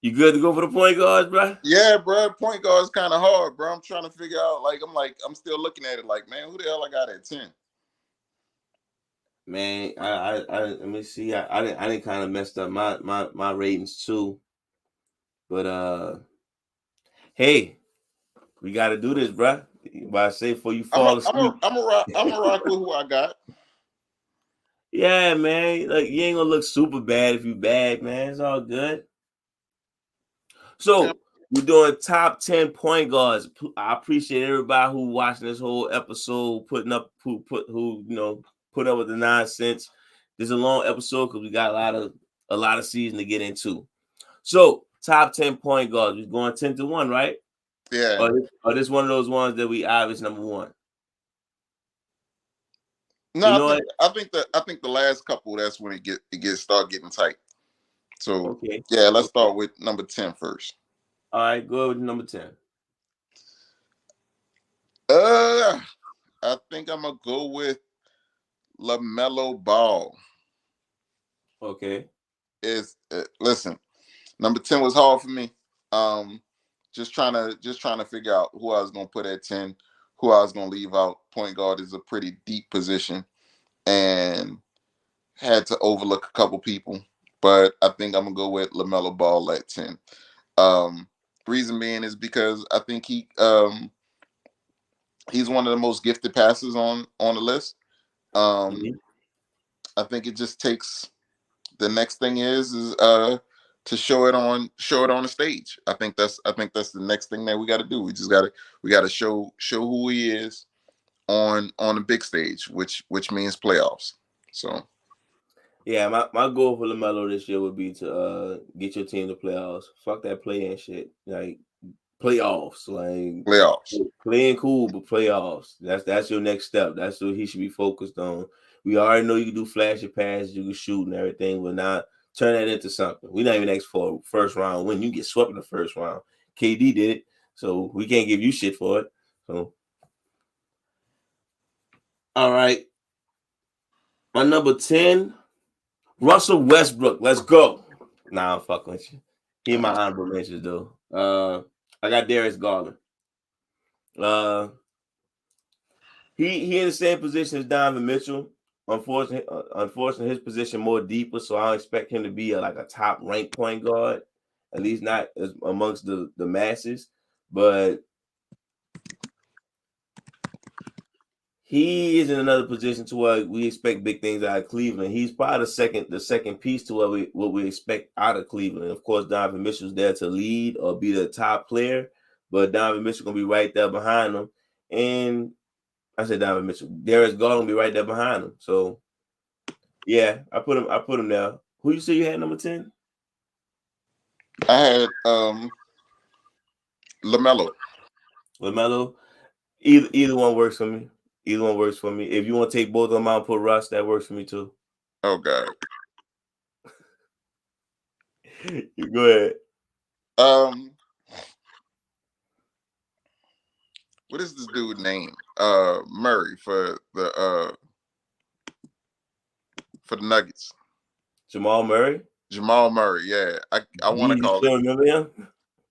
You good to go for the point guards, bro? Yeah, bro. Point guard is kind of hard, bro. I'm trying to figure out. I'm still looking at it. Like, man, who the hell I got at 10? Man, I let me see. I didn't kind of messed up my ratings too. But hey, we got to do this, bro. But I say before you fall asleep. I'm a rock with who I got. Yeah, man. Like you ain't gonna look super bad if you bad, man. It's all good. So we're doing top 10 point guards. I appreciate everybody who watching this whole episode, put up with the nonsense. This is a long episode because we got a lot of season to get into. So top 10 point guards. We're going 10-1, right? Yeah. Or this one of those ones that we obvious number one. No, I think the last couple, that's when it start getting tight. So okay. Yeah, let's start with number 10 first. All right, go with number 10. I think I'm gonna go with LaMelo Ball. Okay. Listen, number 10 was hard for me. Just trying to figure out who I was gonna put at 10, who I was gonna leave out. Point guard is a pretty deep position, and had to overlook a couple people. But I think I'm gonna go with LaMelo Ball at 10. Reason being is because I think he's one of the most gifted passers on the list. I think it just takes, the next thing is to show it on the stage. I think that's the next thing that we got to do. We got to show who he is on the big stage, which means playoffs. So yeah, my goal for LaMelo this year would be to get your team to playoffs. Fuck that play-in shit. Like playoffs, playing cool, but playoffs. That's your next step. That's what he should be focused on. We already know you can do flashy passes, you can shoot and everything, but not turn that into something. We're not even asked for a first round win. You get swept in the first round. KD did it, so we can't give you shit for it. So, all right, my number 10, Russell Westbrook. Let's go. Nah, I'm fucking with you. He my honorable mentions though. I got Darius Garland. He in the same position as Donovan Mitchell. Unfortunately, his position more deeper, so I don't expect him to be a top ranked point guard, at least not amongst the masses. But he is in another position to where we expect big things out of Cleveland. He's probably the second piece to what we expect out of Cleveland. Of course, Donovan Mitchell's there to lead or be the top player, but Donovan Mitchell gonna be right there behind him. And I said Donovan Mitchell. Darius Garland will be right there behind him. So yeah, I put him there. Who you say you had number 10? I had LaMelo. LaMelo. Either one works for me. Either one works for me. If you want to take both of them out and put Russ, that works for me too. Oh God. Go ahead. What is this dude's name? Murray for the Nuggets. Jamal Murray. Jamal Murray. Yeah, I want to call it. Remember him?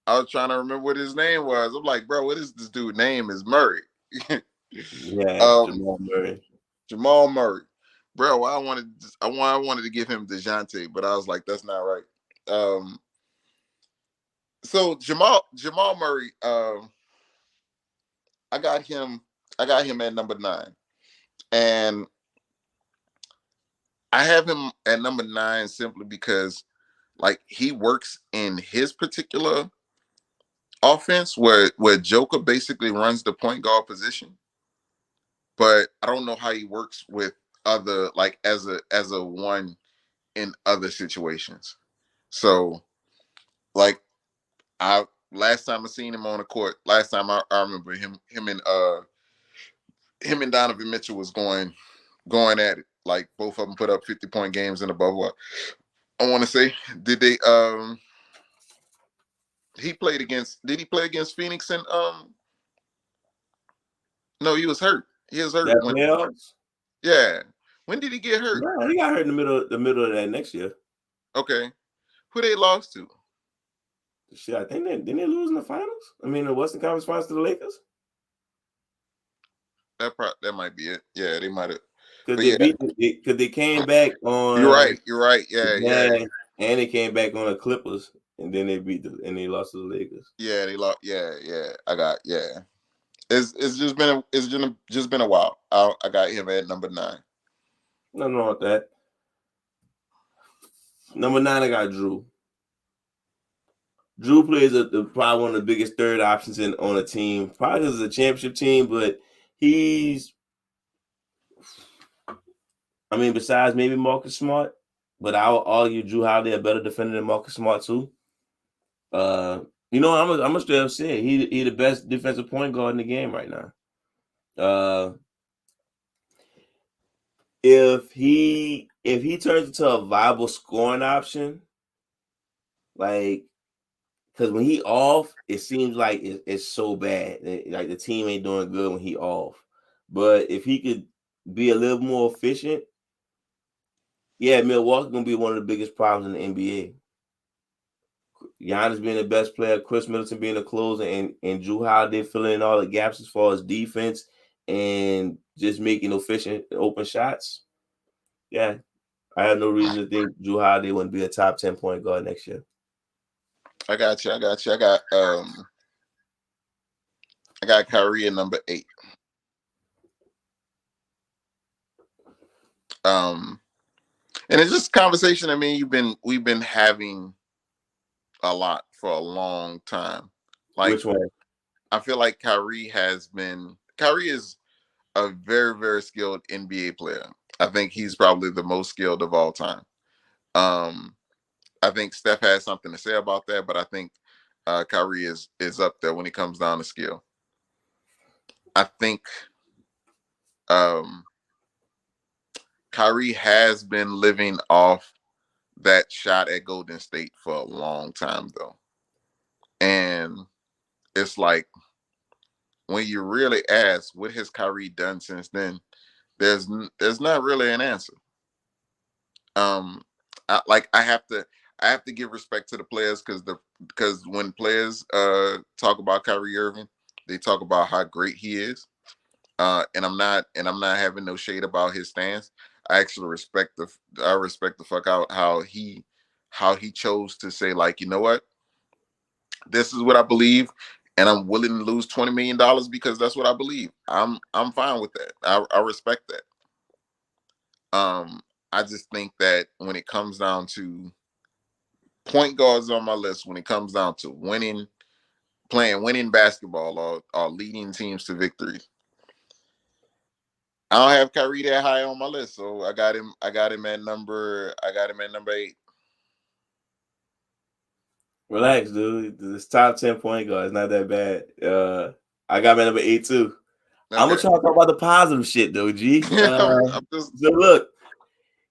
I was trying to remember what his name was. I'm like, bro, what is this dude's name? Is Murray? Yeah, Jamal Murray. Jamal Murray, bro. I wanted to give him DeJounte, but I was like, that's not right. So Jamal Murray. I got him at number 9, and I have him at number 9 simply because, like, he works in his particular offense where Joker basically runs the point guard position, but I don't know how he works with other, like, as a one in other situations. So, like, last time I seen him on the court, last time I remember him and Donovan Mitchell was going at it. Like, both of them put up 50-point games and above. What I want to say, did they? He played against. Did he play against Phoenix? And no, he was hurt. He was hurt. Yeah. When did he get hurt? No, he got hurt in the middle of that next year. Okay. Who they lost to? Shit, I think didn't they lose in the finals? I mean, the Western Conference Finals to the Lakers. That might be it. Yeah, they might have. Because they came back on. You're right. Yeah. And they came back on the Clippers, and then they they lost to the Lakers. Yeah, they lost. Yeah. It's just been a while. I got him at number 9. Nothing wrong with that. Number 9, I got Drew. Drew plays probably one of the biggest third options on a team. Probably because it's a championship team, but besides maybe Marcus Smart, but I would argue Drew Holiday a better defender than Marcus Smart too. I'm gonna straight up say it. He the best defensive point guard in the game right now. If he turns into a viable scoring option, like, because when he off, it seems like it's so bad. Like the team ain't doing good when he off. But if he could be a little more efficient, yeah, Milwaukee gonna be one of the biggest problems in the NBA. Giannis being the best player, Chris Middleton being the closer, and Drew Holiday filling in all the gaps as far as defense and just making efficient open shots. Yeah, I have no reason to think Drew Holiday wouldn't be a top 10 point guard next year. I got you. I got Kyrie at number 8. And it's just conversation. I mean, we've been having a lot for a long time. Like, which one? I feel like Kyrie is a very, very skilled NBA player. I think he's probably the most skilled of all time. I think Steph has something to say about that, but I think Kyrie is up there when it comes down to skill. I think Kyrie has been living off that shot at Golden State for a long time, though. And it's like, when you really ask, what has Kyrie done since then? There's not really an answer. I have to give respect to the players, because when players talk about Kyrie Irving, they talk about how great he is. And I'm not having no shade about his stance. I actually respect the fuck out how he chose to say, like, you know what, this is what I believe, and I'm willing to lose $20 million because that's what I believe. I'm fine with that. I respect that. I just think that when it comes down to point guards on my list, when it comes down to winning basketball or leading teams to victory, I don't have Kyrie that high on my list, so I got him at number 8. Relax, dude. This top 10 point guard is not that bad. I got him at number 8 too. Okay. I'm gonna try to talk about the positive shit though, G. So look,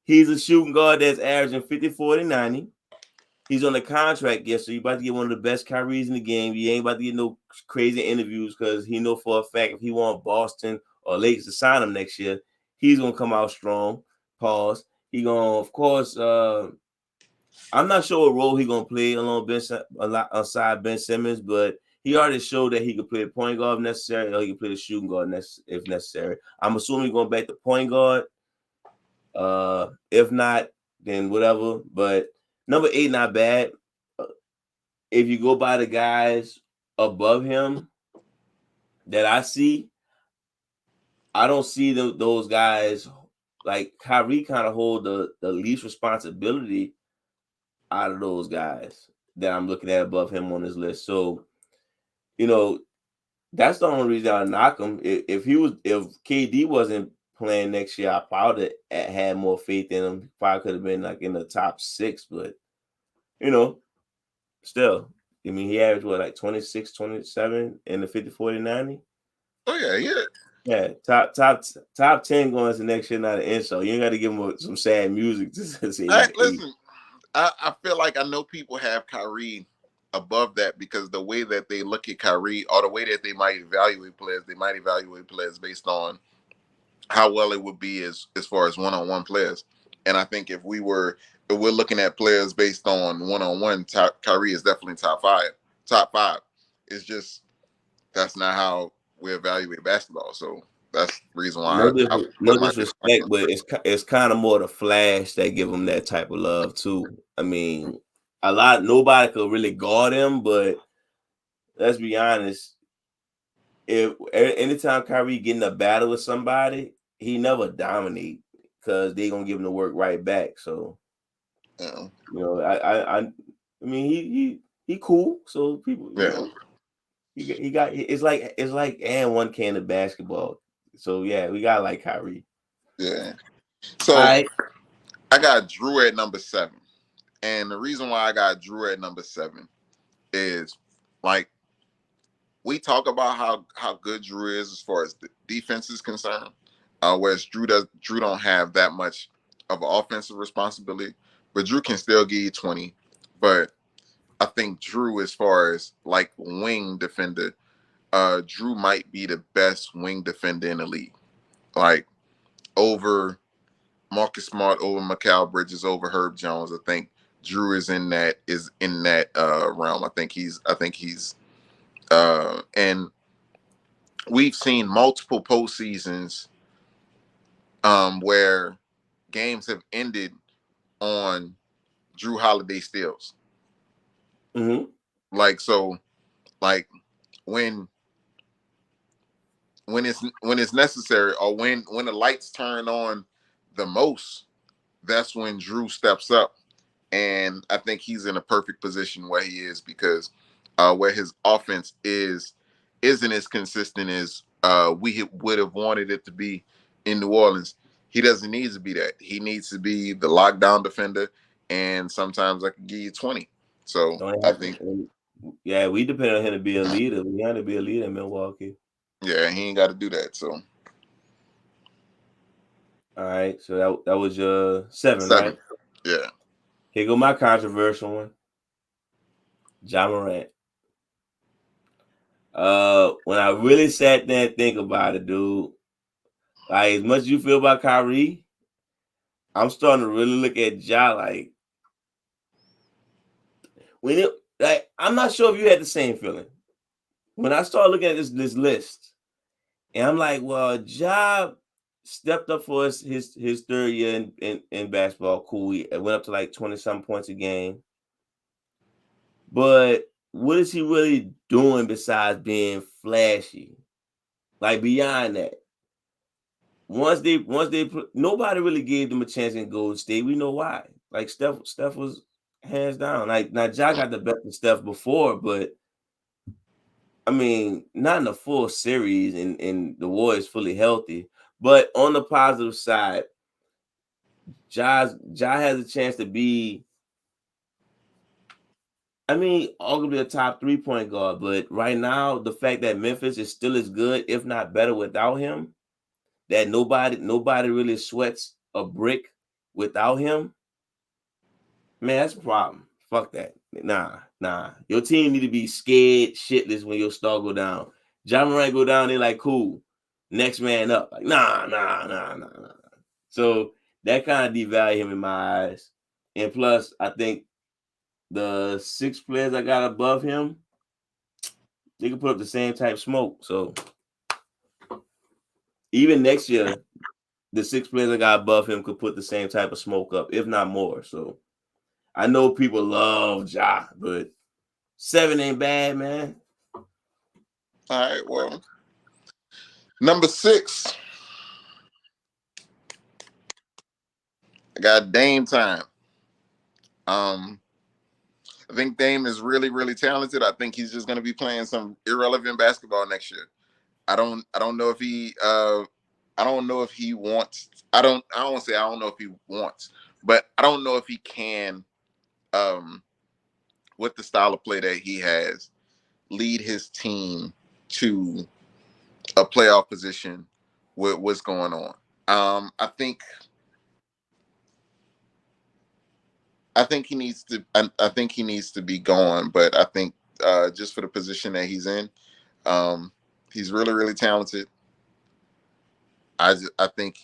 he's a shooting guard that's averaging 50, 40, 90. He's on a contract, so you're about to get one of the best Kyries in the game. You ain't about to get no crazy interviews, because he know for a fact if he want Boston or Lakers to sign him next year, he's gonna come out strong. Pause. He gonna, of course, I'm not sure what role he gonna play alongside Ben Simmons, but he already showed that he could play point guard if necessary, or he can play the shooting guard if necessary. I'm assuming he's going back to point guard. If not, then whatever. But number 8, not bad. If you go by the guys above him that I see, I don't see those guys. Like, Kyrie kind of hold the least responsibility out of those guys that I'm looking at above him on this list. So, that's the only reason I knock him. If KD wasn't playing next year, I probably had more faith in him. Probably could have been like in the top 6, but still, I mean, he averaged like 26, 27 in the 50, 40, 90. Oh yeah. Yeah, top 10 going into next year, not an insult. You ain't got to give him some sad music to say. Listen, I feel like I know people have Kyrie above that because the way that they look at Kyrie, or the way that they might evaluate players based on how well it would be as far as one-on-one players. And I think if we were if we're looking at players based on one-on-one, Kyrie is definitely top five. Top five. It's just that's not how we evaluate basketball. So that's the reason why I No put him out there. disrespect, but it's kind of more the flash that give him that type of love too. I mean, nobody could really guard him, but let's be honest. If anytime Kyrie get in a battle with somebody, he never dominate because they gonna give him the work right back. So, Yeah. you know, I mean, he cool. So people, you know, he got it's like and one can of basketball. So yeah, we got like Kyrie. Yeah. So I got Drew at number 7. And the reason why I got Drew at number 7 is like we talk about how good Drew is as far as the defense is concerned. Whereas Drew don't have that much of an offensive responsibility, but Drew can still give you 20. But I think Drew, as far as like wing defender, Drew might be the best wing defender in the league. Like over Marcus Smart, over Mikal Bridges, over Herb Jones. I think Drew is in that realm. I think he's and we've seen multiple postseasons where games have ended on Drew Holiday steals. mm-hmm. Like so, like when it's necessary, or when the lights turn on the most, that's when Drew steps up. And I think he's in a perfect position where he is, because where his offense isn't as consistent as we would have wanted it to be in New Orleans. He doesn't need to be that. He needs to be the lockdown defender, and sometimes I can give you 20. So I think, yeah, we depend on him to be a leader. We had to be a leader in Milwaukee. yeah, he ain't got to do that. So all right, so that was your 7, 7, right? yeah. Here go my controversial one, Jamal Murray. When I really sat there and think about it, dude, like as much as you feel about Kyrie, I'm starting to really look at Ja like when it like I'm not sure if you had the same feeling. When I started looking at this list, and I'm like, well, Ja stepped up for his third year in basketball. Cool. He went up to like 20-something points a game. But what is he really doing besides being flashy? Like beyond that, once they nobody really gave them a chance in Golden State. We know why. Like Steph was hands down. Like now, Ja got the best of Steph before, but I mean, not in the full series, and the Warriors fully healthy. But on the positive side, Ja has a chance to be, I mean, arguably a top 3-point guard. But right now, the fact that Memphis is still as good, if not better, without him, that nobody really sweats a brick without him, man, that's a problem. Fuck that. Nah. Your team need to be scared shitless when your star go down. Ja Morant go down, they like, cool. Next man up. Like, nah. So that kind of devalue him in my eyes. And plus, I think the 6 players I got above him, they can put up the same type of smoke. So even next year, the 6 players I got above him could put the same type of smoke up, if not more. So I know people love Ja, but 7 ain't bad, man. All right, well, number 6, I got Dame time. I think Dame is really, really talented. I think he's just going to be playing some irrelevant basketball next year. I don't know if he I don't know if he wants. I don't say I don't know if he wants, but I don't know if he can, with the style of play that he has, lead his team to a playoff position with what's going on. I think he needs to. I think he needs to be gone. But I think just for the position that he's in, he's really, really talented. I think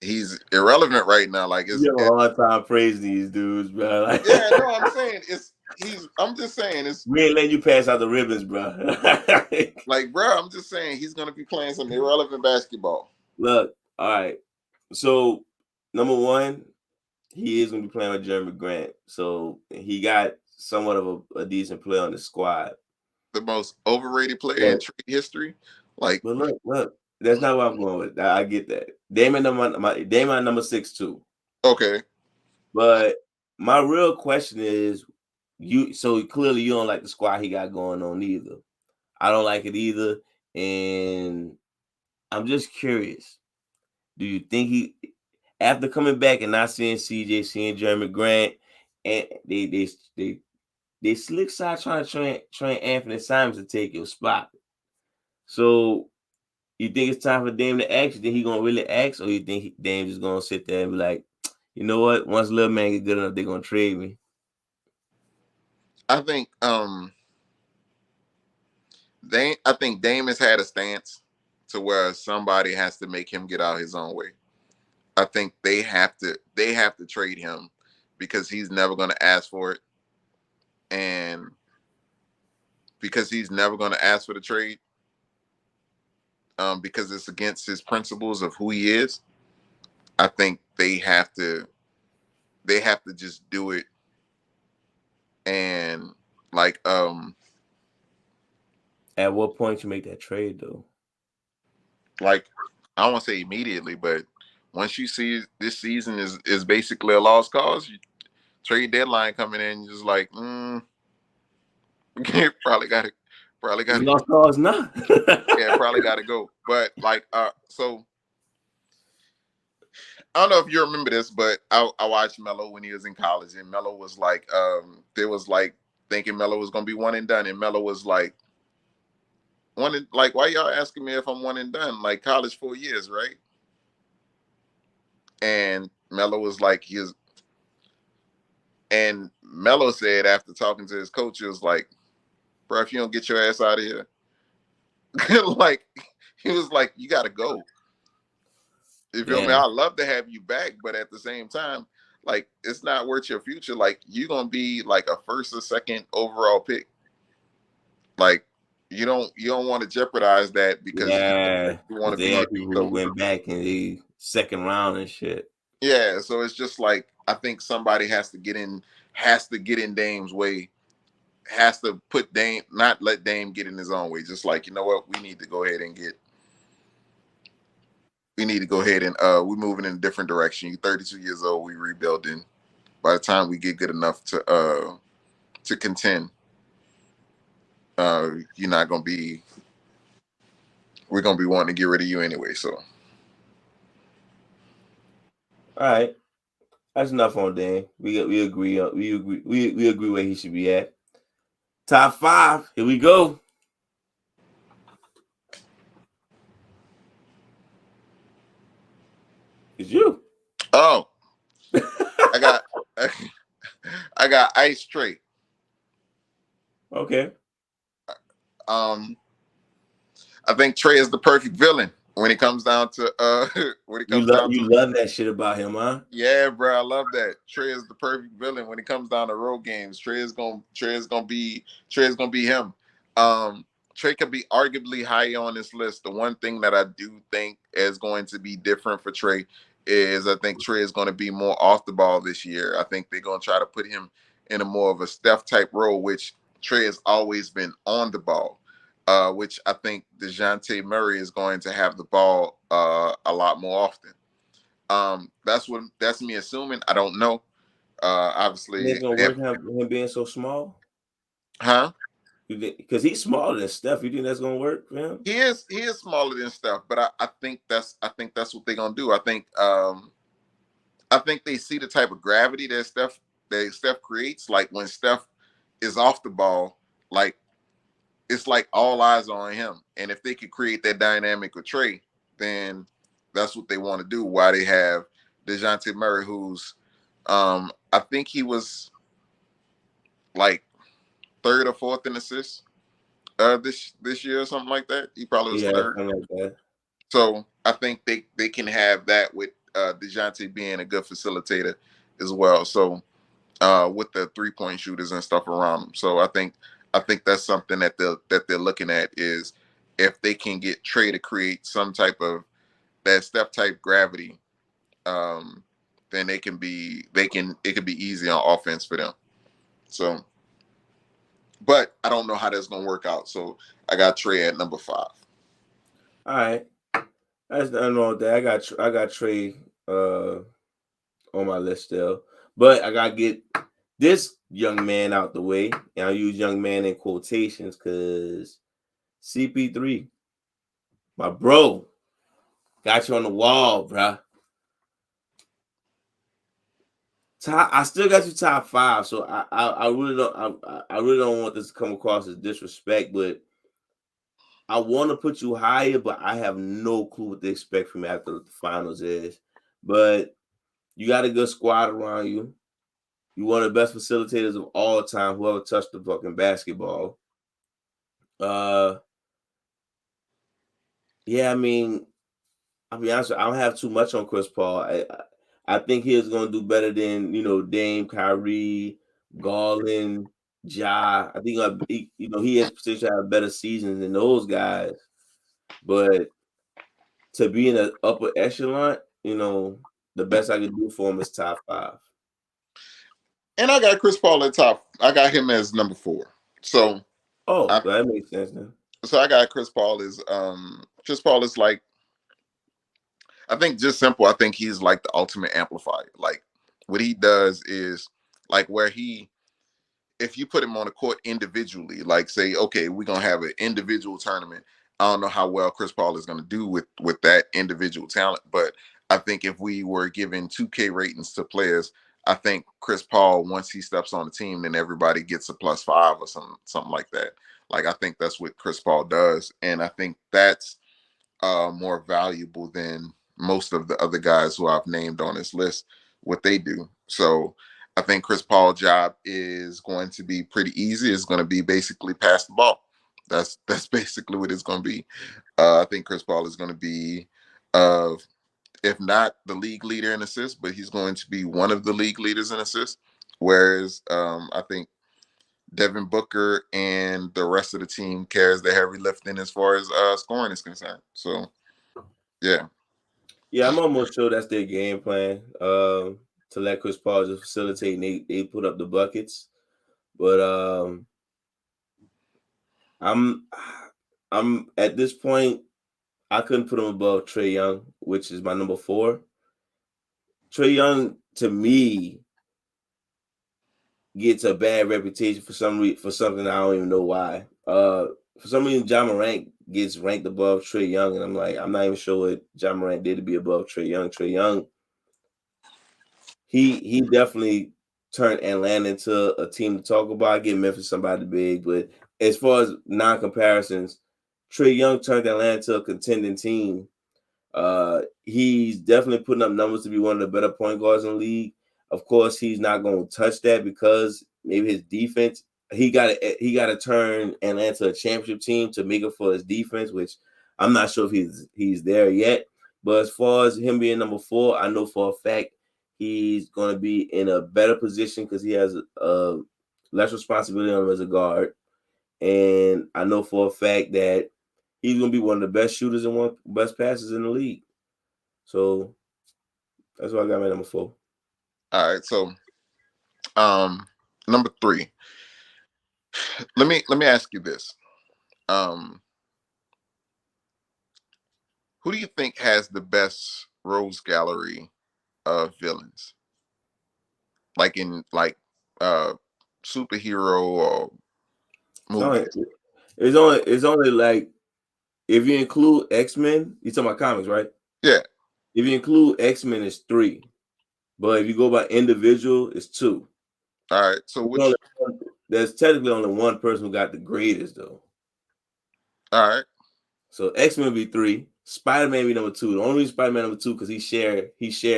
he's irrelevant right now. Like You have a hard time praising these dudes, bro. Like, yeah, no, I'm saying I'm just saying we ain't letting you pass out the ribbons, bro. Like, bro, I'm just saying he's gonna be playing some irrelevant basketball. Look, all right. So number one, he is gonna be playing with Jeremy Grant. So he got somewhat of a decent player on the squad. The most overrated player in trade history. Like, but look, that's not what I'm going with. I get that. Damon number 6 too. Okay. But my real question is, so clearly you don't like the squad he got going on either. I don't like it either. And I'm just curious. Do you think he, after coming back and not seeing CJ, seeing Jeremy Grant, and they slick side trying to train Anthony Simons to take your spot? So you think it's time for Dame to ask? You think he gonna really ask, or you think Dame just gonna sit there and be like, you know what? Once little man get good enough, they're gonna trade me. I think Dame has had a stance to where somebody has to make him get out his own way. I think they have to trade him because he's never going to ask for it, and because he's never going to ask for the trade, because it's against his principles of who he is. I think they have to just do it, and like At what point you make that trade though? Like, I don't want to say immediately, but once you see this season is basically a lost cause, trade deadline coming in, just like, probably got to. Lost cause not. Yeah, probably got to go. But like, so I don't know if you remember this, but I watched Melo when he was in college, and Melo was like, there was like thinking Melo was gonna be one and done, and Melo was like, why y'all asking me if I'm one and done? Like, college 4 years, right? And Melo was like, and Melo said after talking to his coach, he was like, bro, if you don't get your ass out of here, like, he was like, you got to go. You feel me? I'd love to have you back, but at the same time, like, it's not worth your future. Like, you're going to be like a first or second overall pick. Like, you don't want to jeopardize that because you want to they be had people who went back in the second round and shit. Yeah, so it's just like, I think somebody has to get in Dame's way, has to put Dame, not let Dame get in his own way. Just like, you know what, we need to go ahead and we're moving in a different direction. You're 32 years old, we rebuilding. By the time we get good enough to contend, you're not gonna be. We're gonna be wanting to get rid of you anyway. So, all right, that's enough on Dame. We agree where he should be at. Top 5. Here we go. It's you. Oh, I got Ice Trey. Okay. I think Trey is the perfect villain when it comes down to you love that shit about him, huh? Yeah, bro, I love that. Trey is the perfect villain when it comes down to road games. Trey is gonna be him. Trey could be arguably high on this list. The one thing that I do think is going to be different for Trey is I think Trey is going to be more off the ball this year. I think they're going to try to put him in a more of a Steph type role, which Trey has always been on the ball. Which I think DeJounte Murray is going to have the ball a lot more often. That's me assuming. I don't know. Obviously, It's gonna work him being so small, huh? Because he's smaller than Steph. You think that's gonna work for him? He is smaller than Steph, but I think that's what they're gonna do. I think they see the type of gravity that Steph creates. Like, when Steph is off the ball, like, it's like all eyes on him. And if they could create that dynamic with Trey, then that's what they want to do. Why they have DeJounte Murray, who's I think he was like third or fourth in assists this year or something like that. He probably was third. Something like that. So I think they can have that with DeJounte being a good facilitator as well. So with the 3-point shooters and stuff around them. So I think that's something that they're looking at, is if they can get Trey to create some type of that Steph type gravity, then it can be easy on offense for them. So, but I don't know how that's gonna work out. So I got Trey at number 5. All right, that's nothing wrong with that. I got Trey on my list still, but I gotta get this young man out the way, and I'll use young man in quotations because CP3, my bro, got you on the wall, bruh. I still got you top 5, so I really don't want this to come across as disrespect, but I want to put you higher, but I have no clue what to expect from after the finals is. But you got a good squad around you. You one of the best facilitators of all time, whoever touched the fucking basketball. Yeah, I mean, I'll be honest, I don't have too much on Chris Paul. I think he is going to do better than, Dame, Kyrie, Garland, Ja. I think he has potential to have better seasons than those guys. But to be in the upper echelon, the best I could do for him is top 5. And I got Chris Paul at top. I got him as number 4. So that makes sense then. So I got Chris Paul is like, I think just simple. I think he's like the ultimate amplifier. Like what he does is like where if you put him on the court individually, like say, okay, we're gonna have an individual tournament. I don't know how well Chris Paul is gonna do with that individual talent, but I think if we were giving 2K ratings to players, I think Chris Paul, once he steps on the team, then everybody gets a +5 or something like that. Like I think that's what Chris Paul does, and I think that's more valuable than most of the other guys who I've named on this list, what they do. So I think Chris Paul's job is going to be pretty easy. It's going to be basically pass the ball. That's basically what it's going to be. I think Chris Paul is going to be, if not the league leader in assists, but he's going to be one of the league leaders in assists. Whereas I think Devin Booker and the rest of the team carries the heavy lifting as far as scoring is concerned. So, yeah. Yeah, I'm almost sure that's their game plan, to let Chris Paul just facilitate and they put up the buckets. But I'm at this point, I couldn't put him above Trae Young, which is my number 4. Trae Young, to me, gets a bad reputation for something I don't even know why. For some reason, Jamal Murray gets ranked above Trae Young, and I'm like, I'm not even sure what Jamal Murray did to be above Trae Young. Trae Young, he definitely turned Atlanta into a team to talk about. I give Memphis somebody big, but as far as non-comparisons, Trae Young turned Atlanta into a contending team. He's definitely putting up numbers to be one of the better point guards in the league. Of course, he's not going to touch that because maybe his defense. He got to turn Atlanta a championship team to make up for his defense, which I'm not sure if he's there yet. But as far as him being number 4, I know for a fact he's going to be in a better position because he has less responsibility on him as a guard, and I know for a fact that he's going to be one of the best shooters and one of the best passers in the league. So that's why I got my number 4. All right. So, number 3. Let me ask you this. Who do you think has the best Rose Gallery of villains? Like in superhero or movie? It's only like, if you include X-Men, you talking about comics, right? Yeah. If you include X-Men, it's 3. But if you go by individual, it's 2. All right. So there's technically only one person who got the greatest though. All right. So X-Men be 3. Spider-Man be number 2. The only reason Spider-Man number 2 because he shared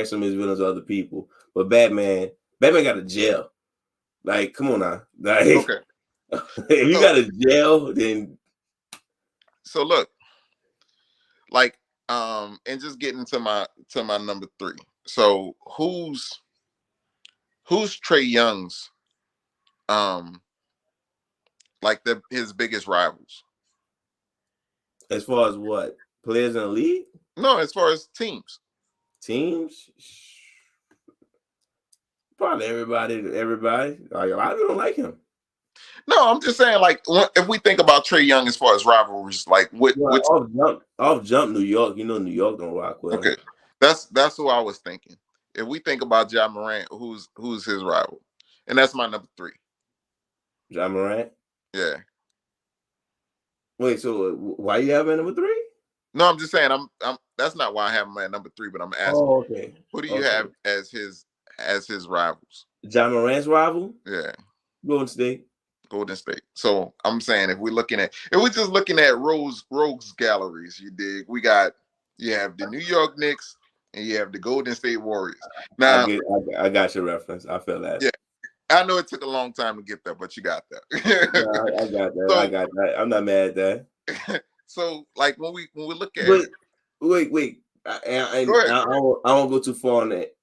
some of his villains with other people. But Batman got a jail. Like, come on now. Like, okay. If you got a jail, then. So look, like, and just getting to my number 3. So who's Trae Young's like his biggest rivals? As far as what? Players in the league? No, as far as teams. Teams? Probably everybody. Like, a lot of people don't like him. No, I'm just saying, like, if we think about Trae Young as far as rivalries, like what? Off jump, New York. You know, New York don't rock with him. That's who I was thinking. If we think about Ja Morant, who's his rival, and that's my number 3. Ja Morant. Yeah. Wait, so why you have him at number 3? No, I'm just saying, I'm. That's not why I have him at number 3, but I'm asking. Oh, okay. Who do you have as his rivals? Ja Morant's rival? Yeah. Golden State. So I'm saying if we're just looking at Rogues galleries, you have the New York Knicks and you have the Golden State Warriors. Now I got your reference. I feel that. Yeah. I know it took a long time to get there, but you got that. I got that. I got that. I'm not mad at that. So like when we look at wait. I won't go too far on that.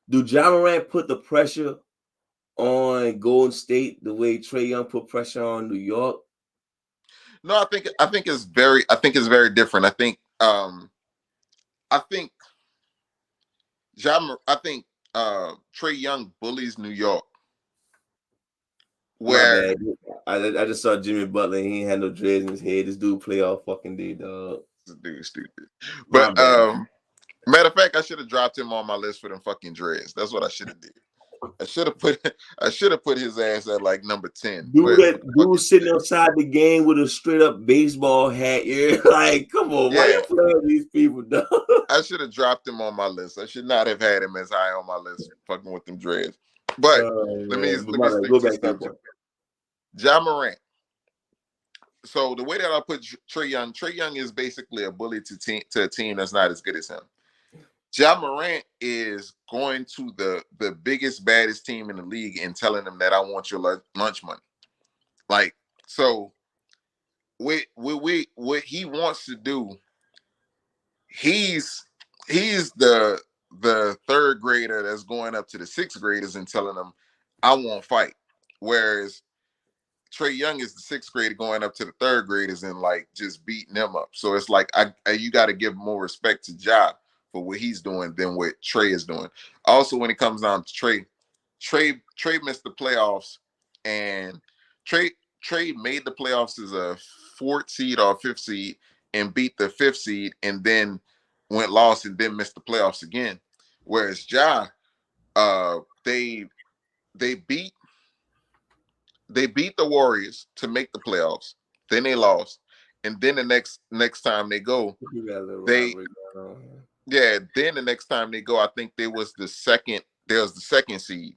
Do Ja Morant put the pressure on Golden State the way Trae Young put pressure on New York? No, I think it's very different. I think Trae Young bullies New York. Where I just saw Jimmy Butler and he ain't had no dreads in his head. This dude play all fucking day, dog. This dude is stupid. But matter of fact, I should have dropped him on my list for them fucking dreads. That's what I should have did. I should have put his ass at like number 10. Dude sitting outside the game with a straight up baseball hat. You're like, come on, why you playing these people, dog? I should have dropped him on my list. I should not have had him as high on my list, fucking with them dreads. But let me go back to Ja Morant. So the way that I put Trae Young is basically a bully to a team that's not as good as him. Ja Morant is going to the biggest, baddest team in the league and telling them that I want your lunch money. Like, so what he wants to do, he's the third grader that's going up to the sixth graders and telling them, I won't fight. Whereas Trae Young is the sixth grader going up to the third graders and like just beating them up. So it's like you got to give more respect to Ja for what he's doing than what Trae is doing. Also, when it comes down to Trae missed the playoffs, and Trae made the playoffs as a 4th seed or 5th seed and beat the 5th seed, and then went lost and then missed the playoffs again. Whereas Ja, they beat the Warriors to make the playoffs. Then they lost, and then the next time they go, then the next time they go, I think there was the second seed,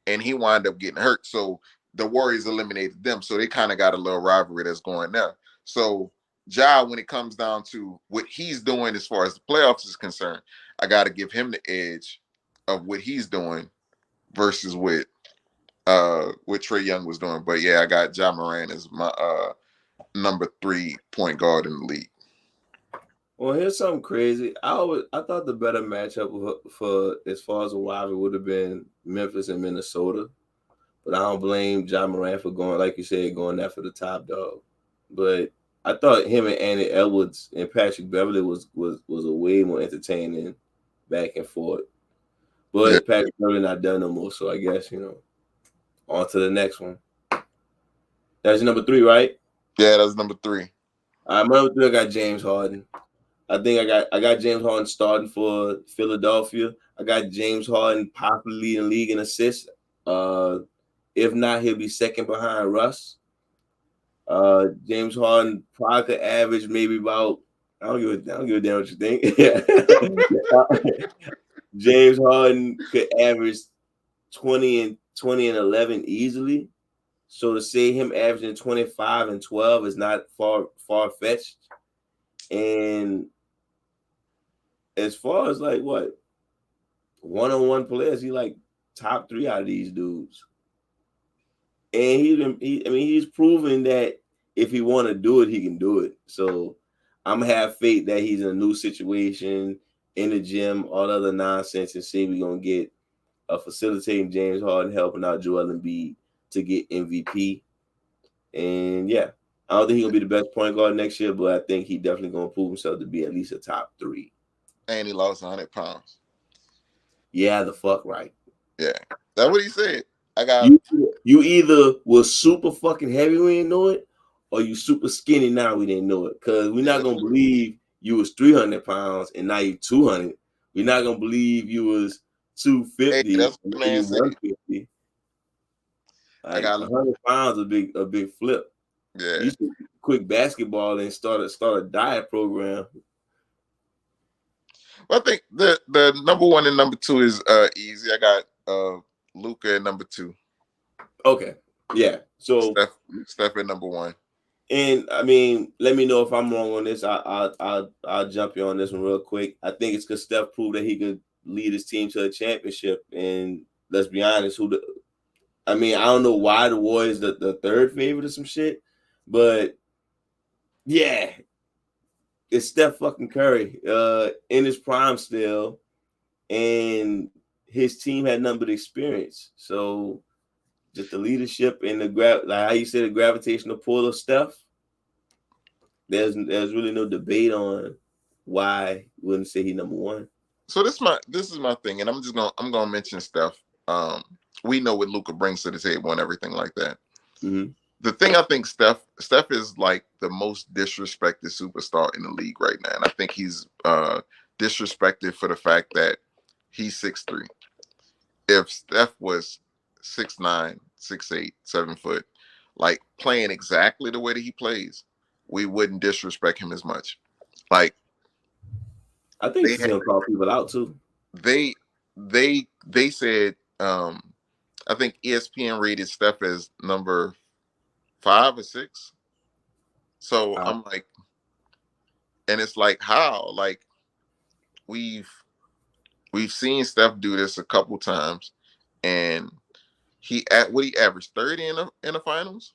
and he wound up getting hurt. So the Warriors eliminated them. So they kind of got a little rivalry that's going there. So Ja, when it comes down to what he's doing as far as the playoffs is concerned, I got to give him the edge of what he's doing versus what Trae Young was doing. But yeah, I got Ja Morant as my number 3 point guard in the league. Well, here's something crazy. I thought the better matchup for as far as a rival would have been Memphis and Minnesota, but I don't blame Ja Morant for going, like you said, going there for the top dog. But I thought him and Andy Edwards and Patrick Beverly was a way more entertaining back and forth. But Patrick Beverly not done no more, so I guess on to the next one. That's number 3, right? Yeah, that's number 3. My number 3, I got James Harden. I think I got James Harden starting for Philadelphia. I got James Harden possibly leading the league in assists. If not, he'll be second behind Russ. James Harden probably could average maybe about, I don't give a damn what you think. James Harden could average 20 and 11 easily. So to say him averaging 25 and 12 is not far-fetched. And as far as like what one-on-one players, he like top 3 out of these dudes. And he's proven that if he want to do it, he can do it. So I'm gonna have faith that he's in a new situation in the gym, all other nonsense, and see we're gonna get a facilitating James Harden helping out Joel Embiid to get MVP. And yeah, I don't think he's gonna be the best point guard next year, but I think he definitely gonna prove himself to be at least a top 3. And he lost 100 pounds. Yeah, the fuck right. Yeah, that's what he said. I got you either was super fucking heavy, we didn't know it, or you super skinny now, we didn't know it. Cause we're not gonna believe you was 300 pounds and now you 200. We're not gonna believe you was 250 hey, that's and what now you man said. 150. Like I got 100 pounds, a big flip. Yeah. You should quit basketball and start a diet program. Well, I think the number 1 and number 2 is easy. I got Luka at number 2. Okay. Yeah. So Steph at number 1. And I mean, let me know if I'm wrong on this. I'll jump you on this one real quick. I think it's because Steph proved that he could lead his team to a championship. And let's be honest, I don't know why the Warriors the third favorite or some shit, but yeah, it's Steph fucking Curry in his prime still, and his team had nothing but experience. So just the leadership and like how you said, the gravitational pull of Steph. There's really no debate on why I wouldn't say he number 1. So this is my thing, and I'm gonna mention Steph. We know what Luka brings to the table and everything like that. Mm-hmm. The thing I think Steph is like the most disrespected superstar in the league right now, and I think he's disrespected for the fact that he's 6'3". If Steph was 6'9", 6'8", 7 foot, like playing exactly the way that he plays, we wouldn't disrespect him as much. Like, I think he's gonna call people out too. They said, I think ESPN rated Steph as number 5 or 6. So I'm like, and it's like, how? Like, we've seen Steph do this a couple times, and he averaged 30 in the finals,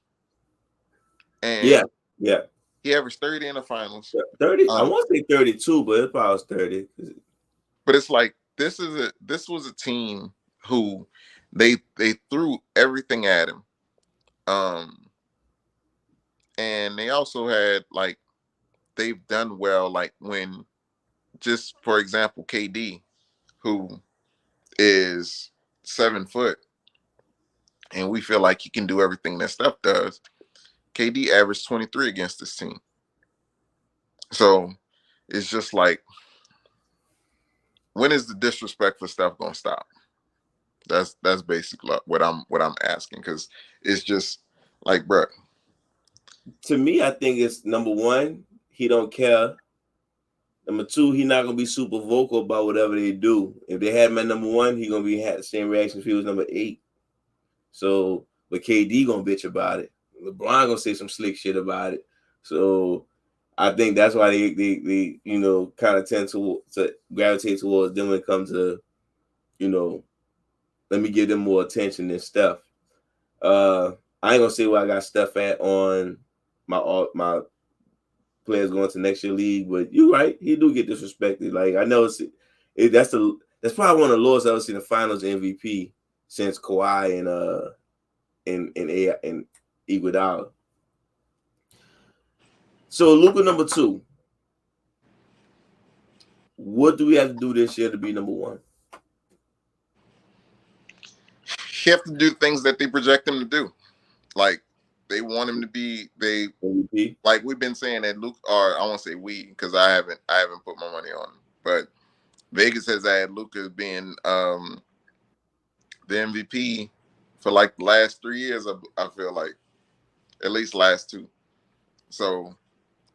and yeah, he averaged 30 in the finals. 30. I want to say 32, but it probably was 30. But it's like this was a team who they threw everything at him, and they also had, like, they've done well, like when, just for example, KD, who is 7 foot, and we feel like he can do everything that Steph does. KD averaged 23 against this team. So it's just like, when is the disrespect for Steph gonna stop? That's basically what I'm asking, because it's just like, bro. To me, I think it's number 1, he don't care. Number 2, he not gonna be super vocal about whatever they do. If they had him at number 1, he gonna had the same reaction if he was number 8. So, but KD gonna bitch about it. LeBron gonna say some slick shit about it. So, I think that's why they kind of tend to gravitate towards them when it comes to, let me give them more attention than Steph. I ain't gonna say where I got Steph at on my players going to next year league, but you're right, he do get disrespected. Like, I know that's probably one of the lowest I've ever seen the finals MVP since Kawhi and Iguodala. So Luka number 2. What do we have to do this year to be number 1? You have to do things that they project him to do. Like, they want him to be MVP. Like we've been saying that Luke, or I won't say we, because I haven't put my money on him, but Vegas has had Luka being the MVP for like the last 3 years. I feel like, at least last 2. So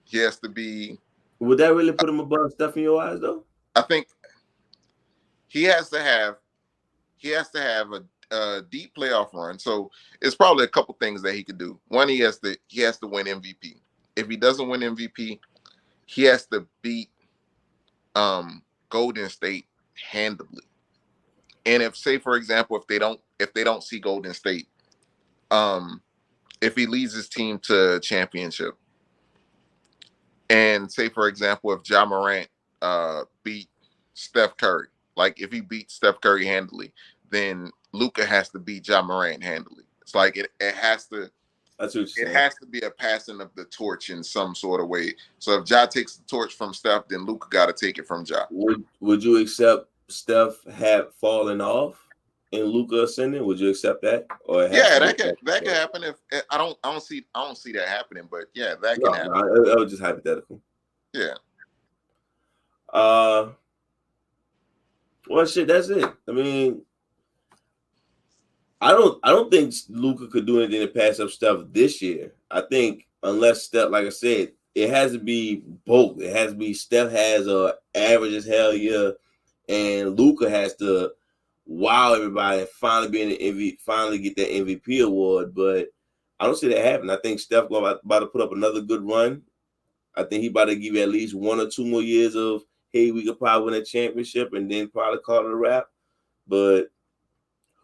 he has to be. Would that really put him above Steph in your eyes, though? I think he has to have a deep playoff run. So it's probably a couple things that he could do. One, he has to win MVP. If he doesn't win MVP, he has to beat Golden State handily. And if, say for example, if they don't see Golden State, if he leads his team to championship, and say for example, if Jamal Murray beat Steph Curry. Like if he beats Steph Curry handily, then Luka has to beat Jamal Murray handily. It's like it has to. That's what you're saying. It has to be a passing of the torch in some sort of way. So if Ja takes the torch from Steph, then Luka got to take it from Ja. Would you accept Steph had fallen off and Luka ascending? Would you accept that? Or that could happen. If I don't see that happening, but yeah, that can happen. No, that was just hypothetical. Yeah. Well, shit, that's it. I mean, I don't think Luka could do anything to pass up Steph this year. I think unless Steph, like I said, it has to be both. It has to be Steph has a average as hell year, and Luka has to wow everybody and finally be in the MVP, finally get that MVP award. But I don't see that happen. I think Steph about to put up another good run. I think he about to give you at least 1 or 2 more years of, hey, we could probably win a championship and then probably call it a wrap. But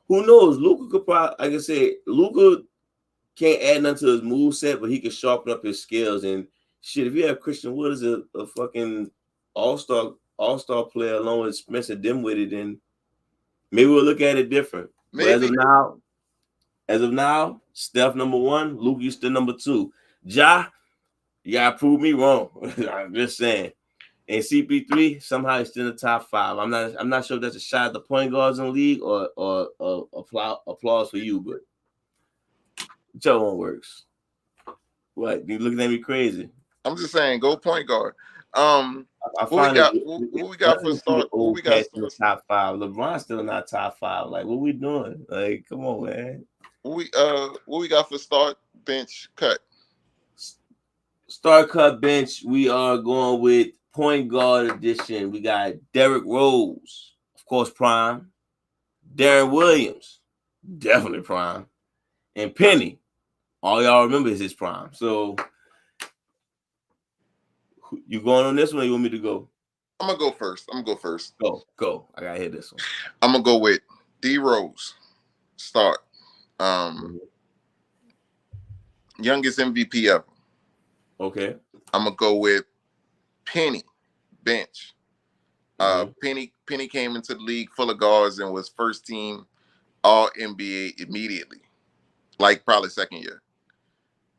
who knows? Luka could probably, like I said, Luka can't add nothing to his move set, but he can sharpen up his skills. And shit, if you have Christian Wood as a fucking all-star player along with Spencer Dinwiddie, then maybe we'll look at it different. Maybe. But as of now, Steph number 1, Luka still number 2. Ja, you gotta prove me wrong. I'm just saying. And CP3 somehow he's still in the top 5. I'm not sure if that's a shot at the point guards in the league or applause for you, but whichever one works. What? You looking at me crazy? I'm just saying, go point guard. What we got for start? What we got in the top 5? LeBron's still not top 5. Like, what we doing? Like, come on, man. What we got for start, bench, cut? Start, cut, bench. We are going with point guard edition. We got Derrick Rose, of course, prime. Darren Williams, definitely prime. And Penny, all y'all remember is his prime. So, you going on this one or you want me to go? I'm going to go first. Go. I got to hear this one. I'm going to go with D Rose, start. Youngest MVP ever. Okay. I'm going to go with Penny, bench. Penny came into the league full of guards and was first team all NBA immediately, like probably second year.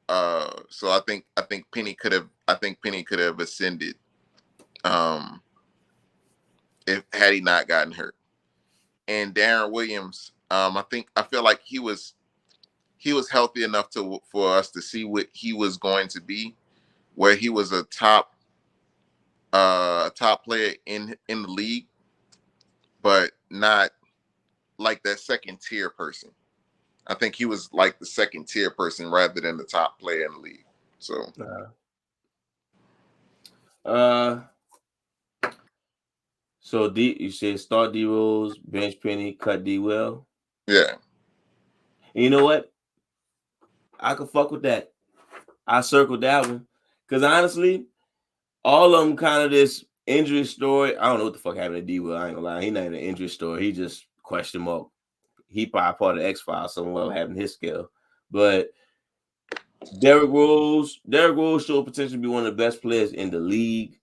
So I think Penny could have ascended had he not gotten hurt. And Darren Williams, I feel like he was healthy enough for us to see what he was going to be, where he was a top player in the league, but not like that second tier person. I think he was like the second tier person rather than the top player in the league. So, so you say start D Rose, bench Penny, cut D Will. Yeah. And you know what? I could fuck with that. I circled that one because honestly, all of them kind of this injury story. I don't know what the fuck happened to D Will. I ain't gonna lie, he not in an injury story. He just question mark. He probably part of the X-Files somewhere having his skill. But Derrick Rose showed potential to be one of the best players in the league.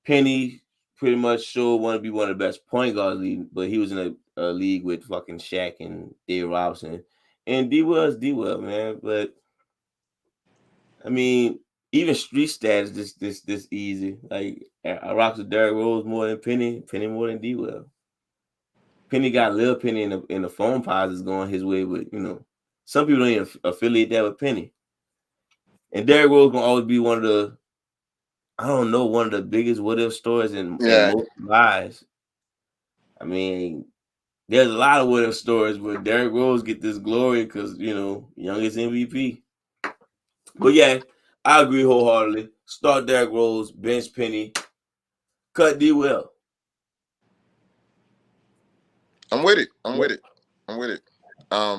Penny pretty much showed want to be one of the best point guards league, but he was in a league with fucking Shaq and Dave Robinson. And D Will is D Will, man. But I mean, even street stats this easy. Like I rock with Derrick Rose more than Penny more than D Will. Penny got Lil Penny in the phone posits going his way with, some people don't even affiliate that with Penny. And Derrick Rose gonna always be one of the biggest what if stories in most lives. I mean, there's a lot of what if stories, but Derrick Rose get this glory because youngest MVP. But yeah, I agree wholeheartedly. Start Derrick Rose, bench Penny, cut D Will. I'm with it.